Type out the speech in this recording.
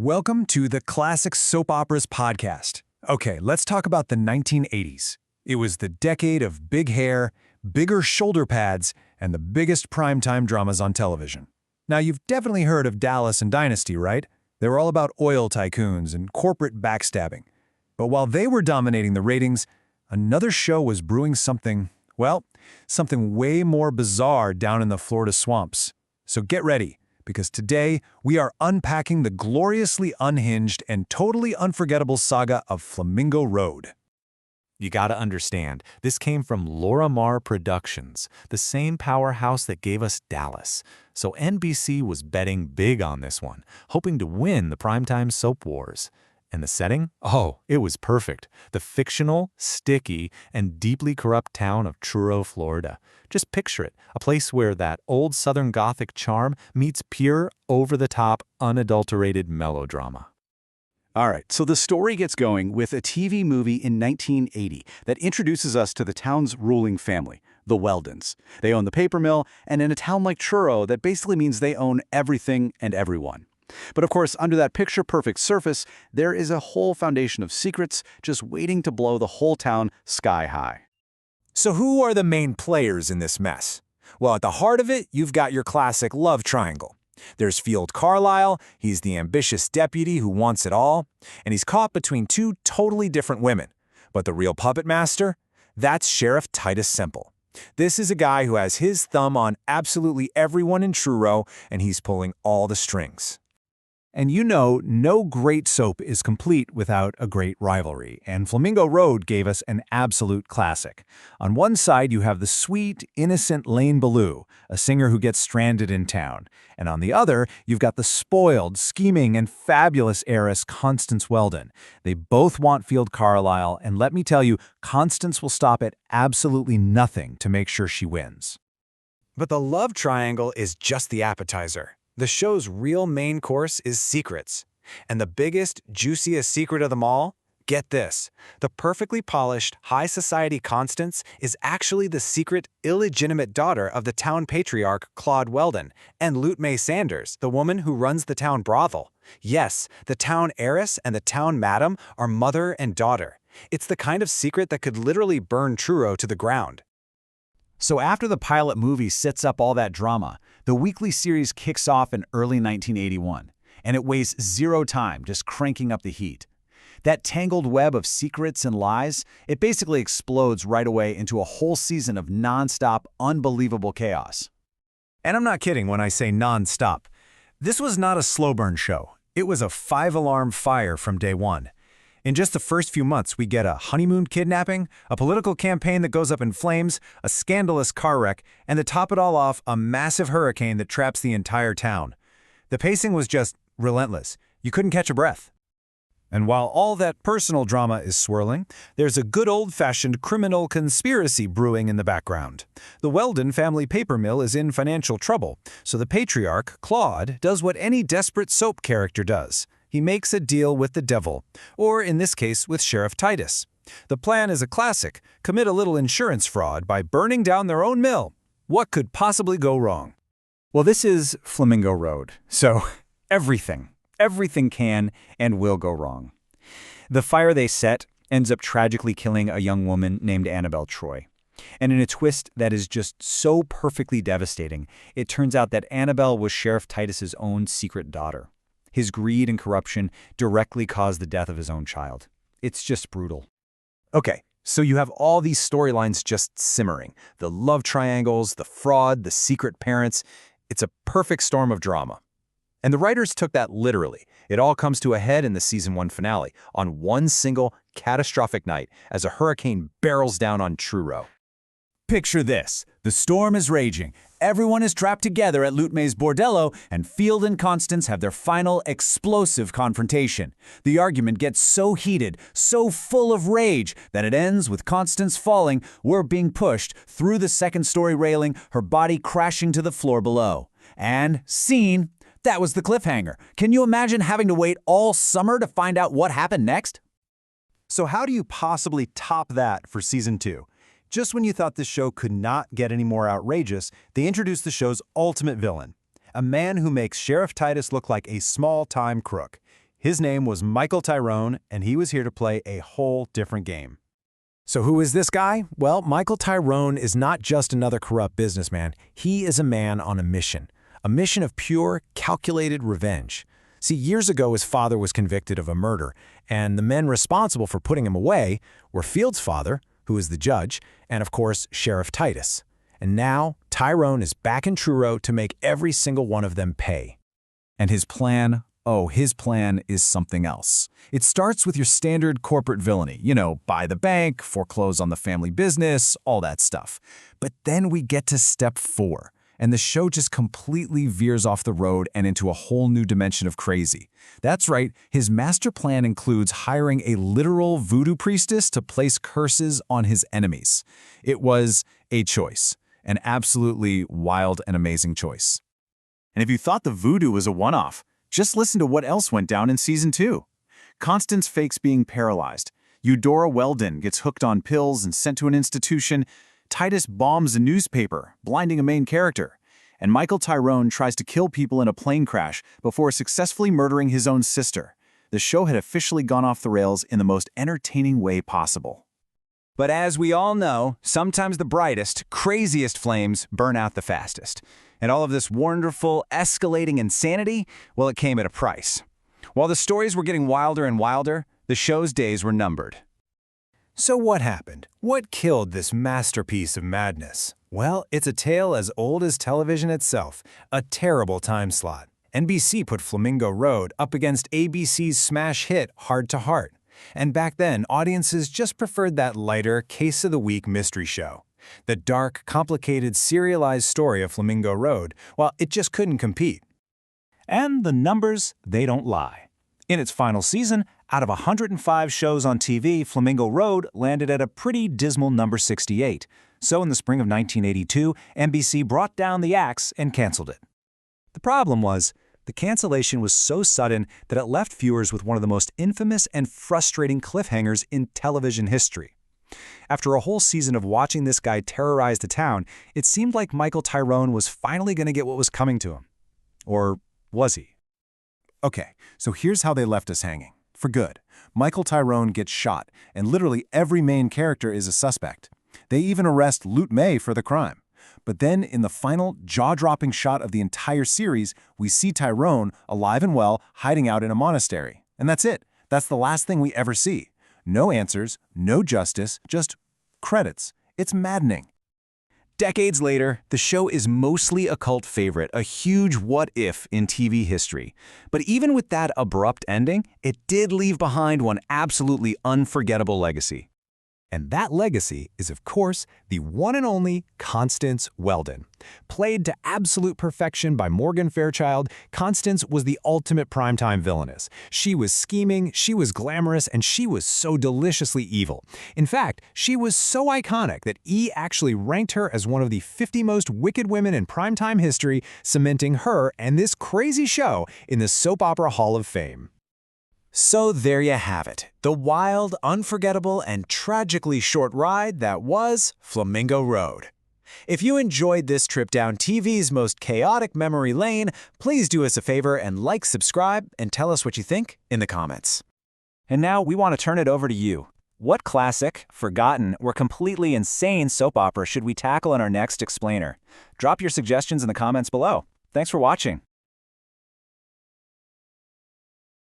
Welcome to the Classic Soap Operas podcast. Okay, let's talk about the 1980s. It was the decade of big hair, bigger shoulder pads, and the biggest primetime dramas on television. Now, you've definitely heard of Dallas and Dynasty, right? They were all about oil tycoons and corporate backstabbing. But while they were dominating the ratings, another show was brewing something way more bizarre down in the Florida swamps. So get ready, because today we are unpacking the gloriously unhinged and totally unforgettable saga of Flamingo Road. You gotta understand, this came from Lorimar Productions, the same powerhouse that gave us Dallas. So NBC was betting big on this one, hoping to win the primetime soap wars. And the setting? Oh, it was perfect. The fictional, sticky, and deeply corrupt town of Truro, Florida. Just picture it, a place where that old Southern Gothic charm meets pure, over-the-top, unadulterated melodrama. All right, so the story gets going with a TV movie in 1980 that introduces us to the town's ruling family, the Weldons. They own the paper mill, and in a town like Truro, that basically means they own everything and everyone. But of course, under that picture-perfect surface, there is a whole foundation of secrets just waiting to blow the whole town sky high. So who are the main players in this mess? Well, at the heart of it, you've got your classic love triangle. There's Field Carlisle, he's the ambitious deputy who wants it all, and he's caught between two totally different women. But the real puppet master? That's Sheriff Titus Semple. This is a guy who has his thumb on absolutely everyone in Truro, and he's pulling all the strings. And you know, no great soap is complete without a great rivalry, and Flamingo Road gave us an absolute classic. On one side, you have the sweet, innocent Lane Ballou, a singer who gets stranded in town. And on the other, you've got the spoiled, scheming, and fabulous heiress Constance Weldon. They both want Field Carlisle, and let me tell you, Constance will stop at absolutely nothing to make sure she wins. But the love triangle is just the appetizer. The show's real main course is secrets. And the biggest, juiciest secret of them all? Get this. The perfectly polished, high society Constance is actually the secret, illegitimate daughter of the town patriarch Claude Weldon and Lute May Sanders, the woman who runs the town brothel. Yes, the town heiress and the town madam are mother and daughter. It's the kind of secret that could literally burn Truro to the ground. So after the pilot movie sets up all that drama, the weekly series kicks off in early 1981, and it wastes zero time just cranking up the heat. That tangled web of secrets and lies, it basically explodes right away into a whole season of non-stop, unbelievable chaos. And I'm not kidding when I say non-stop. This was not a slow burn show. It was a 5-alarm fire from day one. In just the first few months, we get a honeymoon kidnapping, a political campaign that goes up in flames, a scandalous car wreck, and to top it all off, a massive hurricane that traps the entire town. The pacing was just relentless. You couldn't catch a breath. And while all that personal drama is swirling, there's a good old-fashioned criminal conspiracy brewing in the background. The Weldon family paper mill is in financial trouble, so the patriarch, Claude, does what any desperate soap character does. He makes a deal with the devil, or in this case, with Sheriff Titus. The plan is a classic: commit a little insurance fraud by burning down their own mill. What could possibly go wrong? Well, this is Flamingo Road, so everything can and will go wrong. The fire they set ends up tragically killing a young woman named Annabelle Troy. And in a twist that is just so perfectly devastating, it turns out that Annabelle was Sheriff Titus's own secret daughter. His greed and corruption directly caused the death of his own child. It's just brutal. Okay, so you have all these storylines just simmering. The love triangles, the fraud, the secret parents. It's a perfect storm of drama. And the writers took that literally. It all comes to a head in the season 1 finale, on one single catastrophic night, as a hurricane barrels down on Truro. Picture this. The storm is raging. Everyone is trapped together at Lute May's bordello, and Field and Constance have their final explosive confrontation. The argument gets so heated, so full of rage, that it ends with Constance falling, being pushed through the second-story railing, her body crashing to the floor below. And scene. That was the cliffhanger. Can you imagine having to wait all summer to find out what happened next? So how do you possibly top that for season 2? Just when you thought this show could not get any more outrageous, they introduced the show's ultimate villain, a man who makes Sheriff Titus look like a small-time crook. His name was Michael Tyrone, and he was here to play a whole different game. So who is this guy? Well, Michael Tyrone is not just another corrupt businessman. He is a man on a mission of pure, calculated revenge. See, years ago, his father was convicted of a murder, and the men responsible for putting him away were Field's father, who is the judge, and of course, Sheriff Titus. And now, Tyrone is back in Truro to make every single one of them pay. And his plan? Oh, his plan is something else. It starts with your standard corporate villainy. You know, buy the bank, foreclose on the family business, all that stuff. But then we get to step 4, and the show just completely veers off the road and into a whole new dimension of crazy. That's right, his master plan includes hiring a literal voodoo priestess to place curses on his enemies. It was a choice, an absolutely wild and amazing choice. And if you thought the voodoo was a one-off, just listen to what else went down in Season 2. Constance fakes being paralyzed. Eudora Weldon gets hooked on pills and sent to an institution. Titus bombs a newspaper, blinding a main character. And Michael Tyrone tries to kill people in a plane crash before successfully murdering his own sister. The show had officially gone off the rails in the most entertaining way possible. But as we all know, sometimes the brightest, craziest flames burn out the fastest. And all of this wonderful, escalating insanity, well, it came at a price. While the stories were getting wilder and wilder, the show's days were numbered. So what happened? What killed this masterpiece of madness? Well, it's a tale as old as television itself, a terrible time slot. NBC put Flamingo Road up against ABC's smash hit Hard to Heart. And back then, audiences just preferred that lighter, case-of-the-week mystery show. The dark, complicated, serialized story of Flamingo Road, well, it just couldn't compete. And the numbers, they don't lie. In its final season, out of 105 shows on TV, Flamingo Road landed at a pretty dismal number 68. So in the spring of 1982, NBC brought down the axe and canceled it. The problem was, the cancellation was so sudden that it left viewers with one of the most infamous and frustrating cliffhangers in television history. After a whole season of watching this guy terrorize the town, it seemed like Michael Tyrone was finally going to get what was coming to him. Or was he? Okay, so here's how they left us hanging. For good. Michael Tyrone gets shot, and literally every main character is a suspect. They even arrest Lute May for the crime. But then, in the final, jaw-dropping shot of the entire series, we see Tyrone, alive and well, hiding out in a monastery. And that's it. That's the last thing we ever see. No answers, no justice, just credits. It's maddening. Decades later, the show is mostly a cult favorite, a huge what-if in TV history. But even with that abrupt ending, it did leave behind one absolutely unforgettable legacy. And that legacy is, of course, the one and only Constance Weldon. Played to absolute perfection by Morgan Fairchild, Constance was the ultimate primetime villainess. She was scheming, she was glamorous, and she was so deliciously evil. In fact, she was so iconic that E! Actually ranked her as one of the 50 most wicked women in primetime history, cementing her and this crazy show in the Soap Opera Hall of Fame. So there you have it, the wild, unforgettable, and tragically short ride that was Flamingo Road. If you enjoyed this trip down TV's most chaotic memory lane, please do us a favor and like, subscribe, and tell us what you think in the comments. And now we want to turn it over to you. What classic, forgotten, or completely insane soap opera should we tackle in our next explainer? Drop your suggestions in the comments below. Thanks for watching.